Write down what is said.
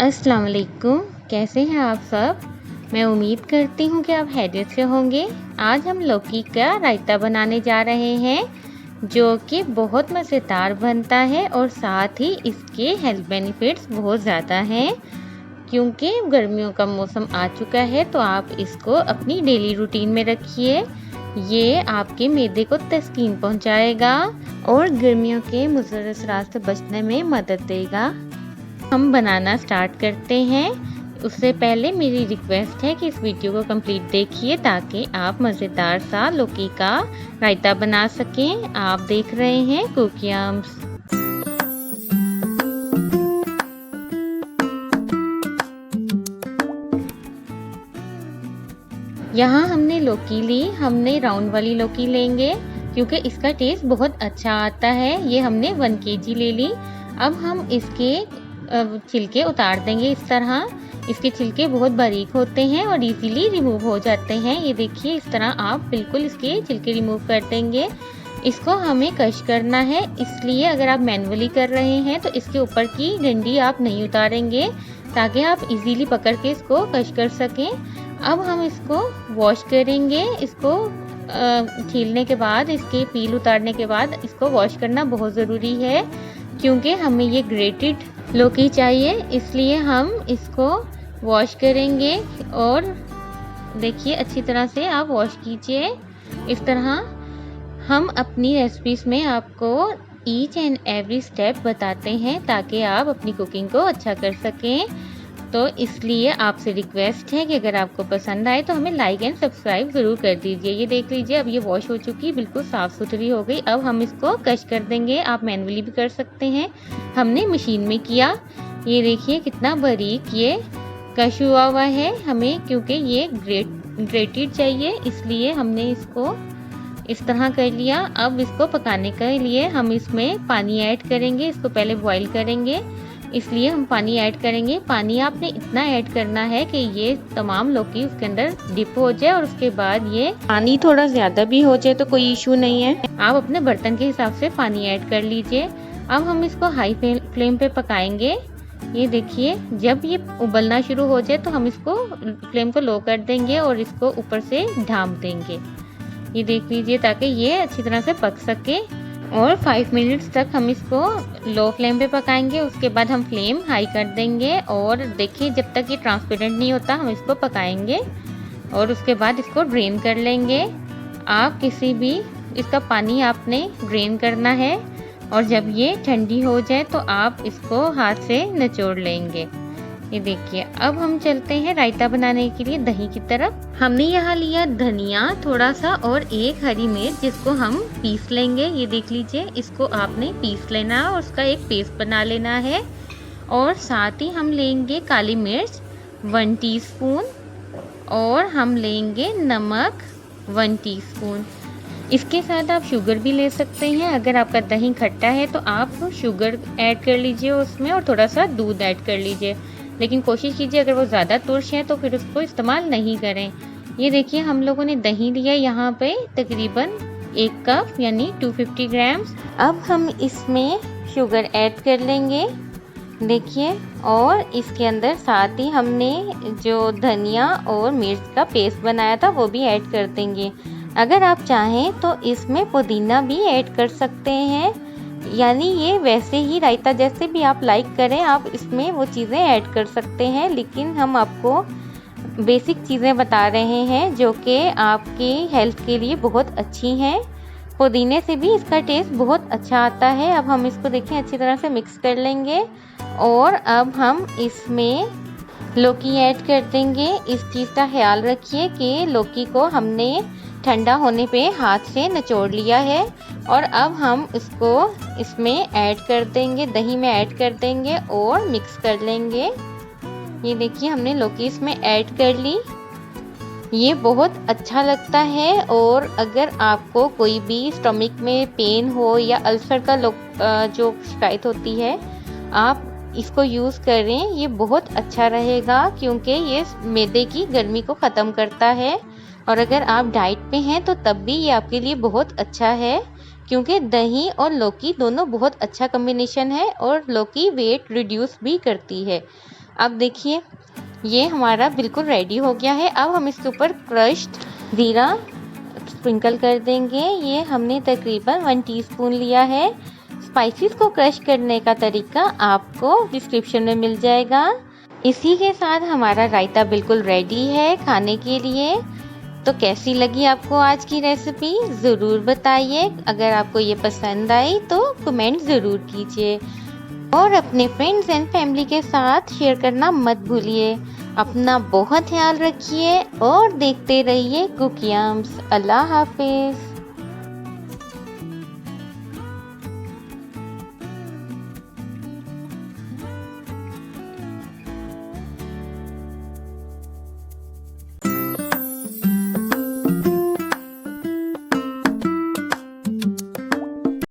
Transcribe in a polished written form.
अस्सलाम वालेकुम। कैसे हैं आप सब? मैं उम्मीद करती हूँ कि आप खैरियत से होंगे। आज हम लौकी का रायता बनाने जा रहे हैं, जो कि बहुत मज़ेदार बनता है और साथ ही इसके हेल्थ बेनिफिट्स बहुत ज़्यादा हैं। क्योंकि गर्मियों का मौसम आ चुका है, तो आप इसको अपनी डेली रूटीन में रखिए। ये आपके मैदे को तस्कीन पहुँचाएगा और गर्मियों के मुज़र असरात से बचने में मदद देगा। हम बनाना स्टार्ट करते हैं। उससे पहले मेरी रिक्वेस्ट है कि इस वीडियो को कंप्लीट देखिए ताकि आप मज़ेदार सा लौकी का रायता बना सकें। आप देख रहे हैं कुकियम्स। यहाँ हमने लौकी ली, हमने राउंड वाली लौकी लेंगे क्योंकि इसका टेस्ट बहुत अच्छा आता है। ये हमने 1 kg ले ली। अब हम इसके छिलके उतार देंगे इस तरह। इसके छिलके बहुत बारीक होते हैं और इजीली रिमूव हो जाते हैं। ये देखिए, इस तरह आप बिल्कुल इसके छिलके रिमूव कर देंगे। इसको हमें कश करना है, इसलिए अगर आप मैनुअली कर रहे हैं तो इसके ऊपर की डंडी आप नहीं उतारेंगे ताकि आप इजीली पकड़ के इसको कश कर सकें। अब हम इसको वॉश करेंगे। इसको छीलने के बाद, इसके पील उतारने के बाद इसको वॉश करना बहुत ज़रूरी है क्योंकि हमें ये ग्रेटेड लौकी चाहिए, इसलिए हम इसको वॉश करेंगे। और देखिए, अच्छी तरह से आप वॉश कीजिए। इस तरह हम अपनी रेसिपीज़ में आपको ईच एंड एवरी स्टेप बताते हैं ताकि आप अपनी कुकिंग को अच्छा कर सकें। तो इसलिए आपसे रिक्वेस्ट है कि अगर आपको पसंद आए तो हमें लाइक एंड सब्सक्राइब ज़रूर कर दीजिए। ये देख लीजिए, अब ये वॉश हो चुकी, बिल्कुल साफ़ सुथरी हो गई। अब हम इसको कश कर देंगे। आप मैनुअली भी कर सकते हैं, हमने मशीन में किया। ये देखिए कितना बारीक ये कश हुआ है हमें, क्योंकि ये ग्रेटेड चाहिए, इसलिए हमने इसको इस तरह कर लिया। अब इसको पकाने के लिए हम इसमें पानी ऐड करेंगे। इसको पहले बॉईल करेंगे, इसलिए हम पानी ऐड करेंगे। पानी आपने इतना ऐड करना है कि ये तमाम लौकी उसके अंदर डिप हो जाए और उसके बाद ये पानी थोड़ा ज़्यादा भी हो जाए तो कोई इशू नहीं है। आप अपने बर्तन के हिसाब से पानी ऐड कर लीजिए। अब हम इसको हाई फ्लेम पे पकाएंगे। ये देखिए, जब ये उबलना शुरू हो जाए तो हम इसको फ्लेम को लो कर देंगे और इसको ऊपर से ढाँप देंगे। ये देख लीजिए, ताकि ये अच्छी तरह से पक सके। और 5 मिनट्स तक हम इसको लो फ्लेम पे पकाएंगे। उसके बाद हम फ्लेम हाई कर देंगे और देखिए, जब तक ये ट्रांसपेरेंट नहीं होता हम इसको पकाएंगे और उसके बाद इसको ड्रेन कर लेंगे। आप किसी भी इसका पानी आपने ड्रेन करना है और जब ये ठंडी हो जाए तो आप इसको हाथ से निचोड़ लेंगे। ये देखिए, अब हम चलते हैं रायता बनाने के लिए दही की तरफ। हमने यहाँ लिया धनिया थोड़ा सा और 1 हरी मिर्च, जिसको हम पीस लेंगे। ये देख लीजिए, इसको आपने पीस लेना है और उसका एक पेस्ट बना लेना है। और साथ ही हम लेंगे काली मिर्च 1 टीस्पून और हम लेंगे नमक 1 टीस्पून। इसके साथ आप शुगर भी ले सकते हैं। अगर आपका दही खट्टा है तो आप शुगर ऐड कर लीजिए उसमें और थोड़ा सा दूध ऐड कर लीजिए, लेकिन कोशिश कीजिए अगर वो ज़्यादा तुर्श है तो फिर उसको इस्तेमाल नहीं करें। ये देखिए, हम लोगों ने दही लिया यहाँ पे तकरीबन 1 कप यानी 250 ग्राम्स। अब हम इसमें शुगर ऐड कर लेंगे, देखिए। और इसके अंदर साथ ही हमने जो धनिया और मिर्च का पेस्ट बनाया था वो भी ऐड कर देंगे। अगर आप चाहें तो इसमें पुदीना भी ऐड कर सकते हैं, यानी ये वैसे ही रायता जैसे भी आप लाइक करें, आप इसमें वो चीज़ें ऐड कर सकते हैं। लेकिन हम आपको बेसिक चीज़ें बता रहे हैं जो कि आपकी हेल्थ के लिए बहुत अच्छी हैं। पुदीने से भी इसका टेस्ट बहुत अच्छा आता है। अब हम इसको देखें, अच्छी तरह से मिक्स कर लेंगे और अब हम इसमें लौकी ऐड कर देंगे। इस चीज़ का ख्याल रखिए कि लौकी को हमने ठंडा होने पे हाथ से निचोड़ लिया है। और अब हम इसको इसमें ऐड कर देंगे, दही में ऐड कर देंगे और मिक्स कर लेंगे। ये देखिए, हमने लौकी इसमें ऐड कर ली। ये बहुत अच्छा लगता है। और अगर आपको कोई भी स्टमक में पेन हो या अल्सर का जो शिकायत होती है, आप इसको यूज़ करें। ये बहुत अच्छा रहेगा क्योंकि ये मैदे की गर्मी को ख़त्म करता है। और अगर आप डाइट पे हैं तो तब भी ये आपके लिए बहुत अच्छा है, क्योंकि दही और लौकी दोनों बहुत अच्छा कॉम्बिनेशन है और लौकी वेट रिड्यूस भी करती है। अब देखिए ये हमारा बिल्कुल रेडी हो गया है। अब हम इसके ऊपर क्रश्ड ज़ीरा स्प्रिंकल कर देंगे। ये हमने तकरीबन 1 टीस्पून लिया है। स्पाइसेस को क्रश करने का तरीका आपको डिस्क्रिप्शन में मिल जाएगा। इसी के साथ हमारा रायता बिल्कुल रेडी है खाने के लिए। तो कैसी लगी आपको आज की रेसिपी ज़रूर बताइए। अगर आपको ये पसंद आई तो कमेंट ज़रूर कीजिए और अपने फ्रेंड्स एंड फैमिली के साथ शेयर करना मत भूलिए। अपना बहुत ख्याल रखिए और देखते रहिए कुकियम्स। अल्लाह हाफिज़।